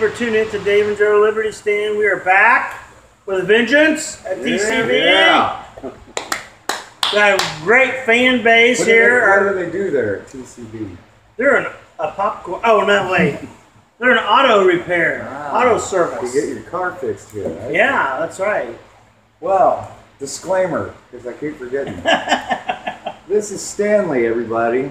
for tuning in to Dave and Joe Liberty Stand. We are back with a vengeance at TCB. Yeah. Got a great fan base here. What do they do there at TCB? They're a popcorn. Oh, no, wait. They're an auto repair, auto service. You get your car fixed here, right? Yeah, that's right. Well, disclaimer, because I keep forgetting. This is Stanley, everybody.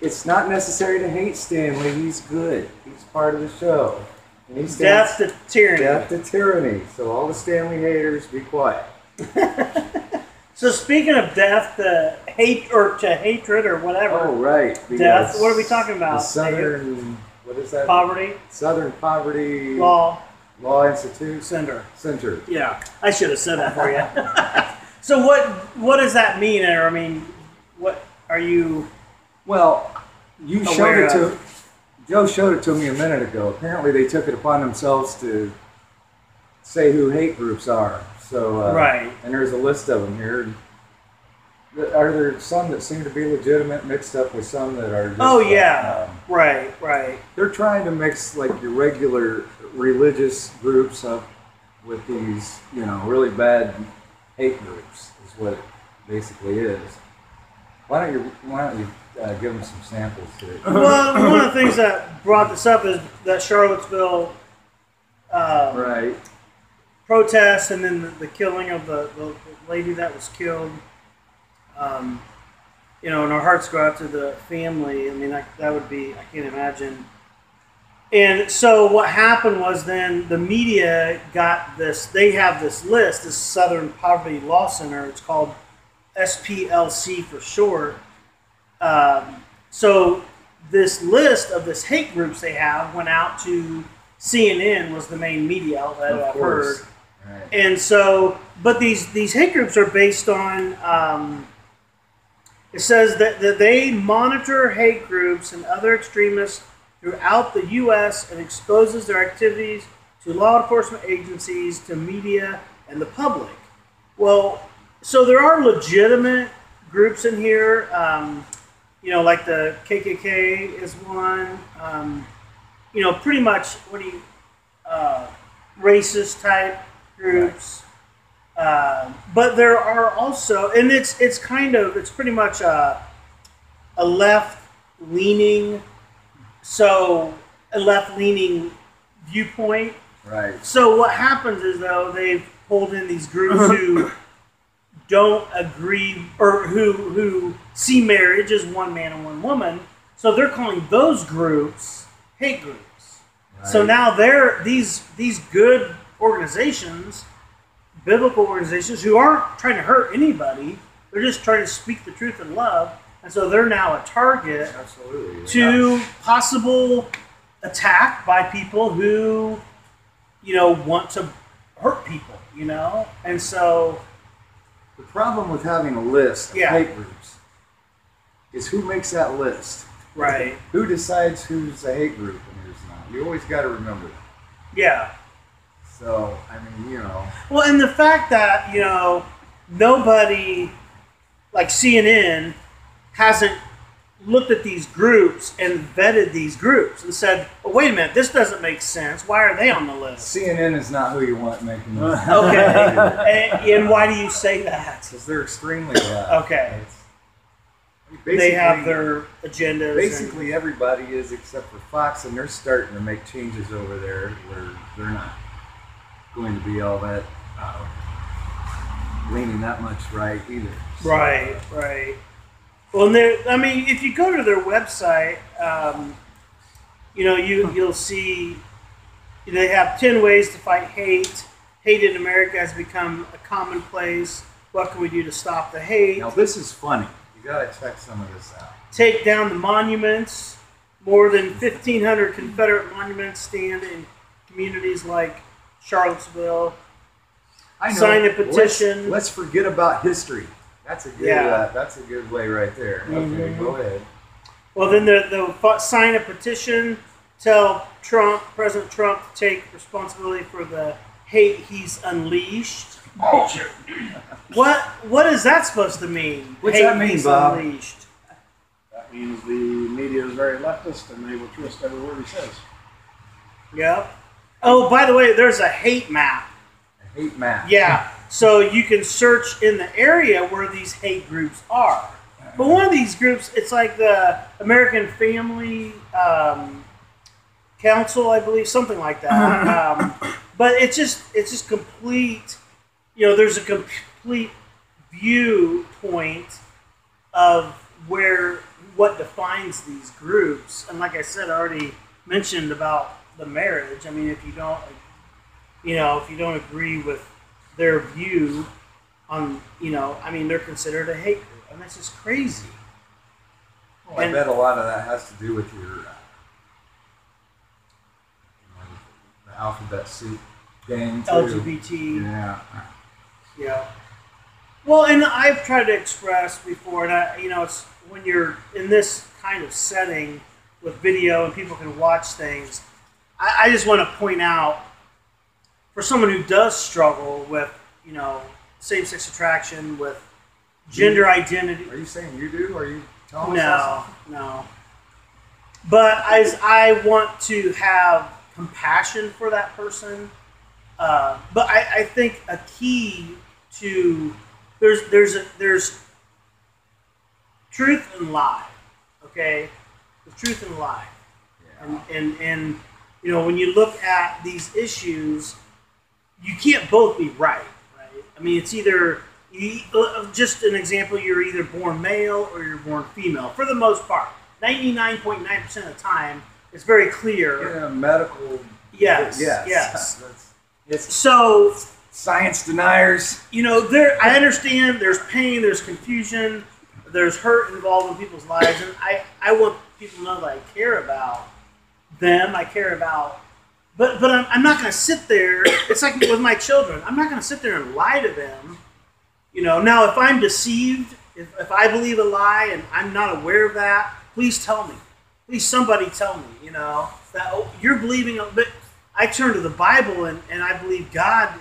It's not necessary to hate Stanley. He's good. He's part of the show. And he Death to tyranny. Death to tyranny. So all the Stanley haters, be quiet. So speaking of death to hate or to hatred or whatever. Oh, right. Death. What are we talking about? The Southern, what is that? Poverty. Southern Poverty Law Institute Center. Yeah. I should have said that for you. So what does that mean? Or I mean, what are you? Well, you showed it to Joe showed it to me a minute ago. Apparently, they took it upon themselves to say who hate groups are. So right. And there's a list of them here. Are there some that seem to be legitimate mixed up with some that are just, oh yeah, right. They're trying to mix like your regular religious groups up with these, really bad hate groups is what it basically is. Why don't you give them some samples here? Well, one of the things that brought this up is that Charlottesville right. protest and then the killing of the lady that was killed. And our hearts go out to the family. I mean, that would be, I can't imagine. And so what happened was then the media got this, they have this list, this Southern Poverty Law Center. It's called SPLC for short. So this list of this hate groups they have went out to CNN, was the main media outlet I've heard. Right. And so, but these hate groups are based on, it says that they monitor hate groups and other extremists throughout the U.S. and exposes their activities to law enforcement agencies, to media, and the public. Well, so there are legitimate groups in here, like the KKK is one, pretty much, racist type groups. But there are also, and it's pretty much a left-leaning, viewpoint. Right. So what happens is, though, they've pulled in these groups who don't agree, or who see marriage as one man and one woman. So they're calling those groups hate groups. Right. So now they're these good organizations, biblical organizations, who aren't trying to hurt anybody. They're just trying to speak the truth in love. And so they're now a target to possible attack by people who, want to hurt people, And so the problem with having a list of hate groups is who makes that list. Right. Who decides who's a hate group and who's not. You always got to remember that. Yeah. So, Well, and the fact that, nobody, like CNN, hasn't looked at these groups and vetted these groups and said, oh, wait a minute, this doesn't make sense. Why are they on the list? CNN is not who you want making the list. Okay. and why do you say that? Because they're extremely loud. Okay. They have their agendas. Basically, everybody is except for Fox, and they're starting to make changes over there where they're not going to be all that leaning that much right either. So. Right. Well, if you go to their website, you'll see they have 10 ways to fight hate. Hate in America has become a commonplace. What can we do to stop the hate? Now, this is funny. You got to check some of this out. Take down the monuments. More than 1,500 Confederate monuments stand in communities like Charlottesville. I know. Sign a petition. Let's forget about history. That's a good. That's a good way right there. Mm-hmm. Okay, go ahead. Well, then they'll sign a petition. Tell President Trump, to take responsibility for the hate he's unleashed. What is that supposed to mean? What's that mean, Bob? Unleashed. That means the media is very leftist and they will twist every word he says. Yep. Oh, by the way, there's a hate map. A hate map. Yeah. So you can search in the area where these hate groups are. But one of these groups, it's like the American Family Council, I believe, something like that. But it's just complete. You know, there's a complete viewpoint of what defines these groups. And like I said, I already mentioned about the marriage. I mean, if you don't agree with their view on, I mean, they're considered a hate group. And that's just crazy. Well, I bet a lot of that has to do with your the alphabet soup gang too. LGBT. Yeah. Yeah. Well, and I've tried to express before, and it's when you're in this kind of setting with video and people can watch things. I just want to point out, for someone who does struggle with, same-sex attraction, with gender identity. Are you saying you do? Are you telling us that? No. But I want to have compassion for that person. But I think a key to there's truth and lie. Okay, the truth and lie. Yeah. And when you look at these issues, you can't both be right. I mean, it's either. Just an example, you're either born male or you're born female. For the most part, 99.9% of the time, it's very clear. Yeah, medical. Yes. So science deniers. I understand. There's pain. There's confusion. There's hurt involved in people's lives, and I want people to know that I care about them. I care about. But I'm not going to sit there. It's like with my children. I'm not going to sit there and lie to them. Now if I'm deceived, if I believe a lie and I'm not aware of that, please tell me. Please somebody tell me, that you're believing. But I turn to the Bible and I believe God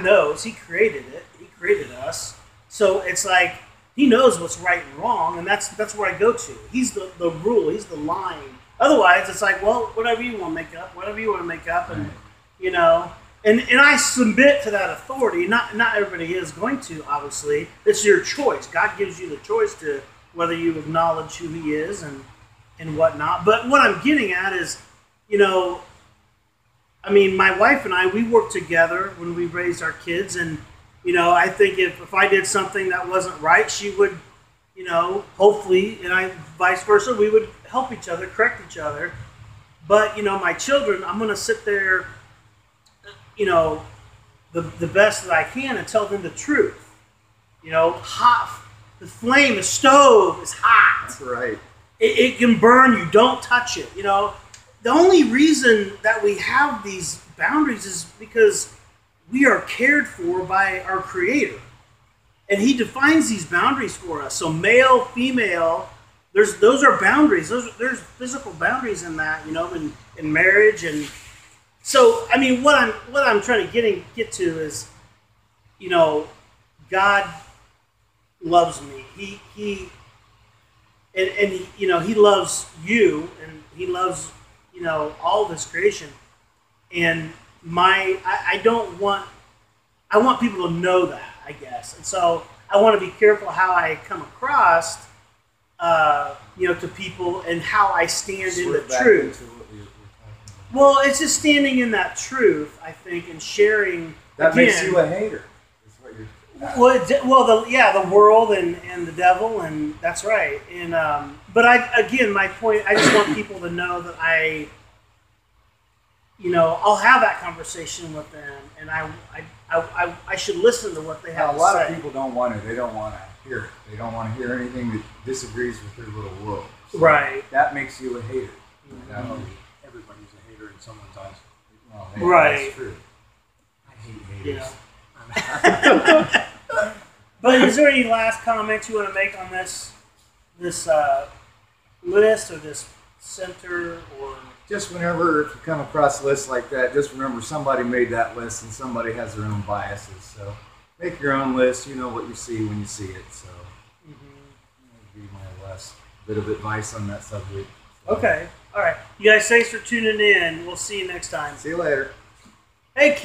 knows. He created it. He created us. So it's like He knows what's right and wrong, and that's where I go to. He's the rule. He's the line. Otherwise, it's like, well, whatever you want to make up, and And I submit to that authority. Not everybody is going to, obviously. It's your choice. God gives you the choice to whether you acknowledge who He is and whatnot. But what I'm getting at is, my wife and I, we worked together when we raised our kids. And, I think if I did something that wasn't right, she would, hopefully, and vice versa, we would help each other, correct each other. But, my children, I'm going to sit there, the best that I can and tell them the truth. The flame, the stove is hot. That's right. It can burn you. Don't touch it. The only reason that we have these boundaries is because we are cared for by our Creator. And He defines these boundaries for us. So male, female, those are boundaries. There's physical boundaries in that, in marriage. And so, what I'm trying to get to is, God loves me. He loves you, and He loves, all of His creation. And I want people to know that, I guess. And so I want to be careful how I come across, to people and how I stand in the truth. Well, it's just standing in that truth, I think, and sharing. That makes you a hater. Is what you're. The world and the devil, and that's right. And but my point, I just want people to know that I'll have that conversation with them, and I should listen to what they have to say. A lot of people don't want to. They don't want to hear it. They don't want to hear anything that disagrees with their little world. So right. That makes you a hater. Mm-hmm. Everybody's a hater in someone's eyes. Well, right. That's true. I hate haters. Yeah. But is there any last comments you want to make on this list or this center or? Just whenever if you come across lists like that, just remember somebody made that list and somebody has their own biases. So make your own list. You know what you see when you see it. So that would be my last bit of advice on that subject. So, okay. All right. You guys, thanks for tuning in. We'll see you next time. See you later. Hey,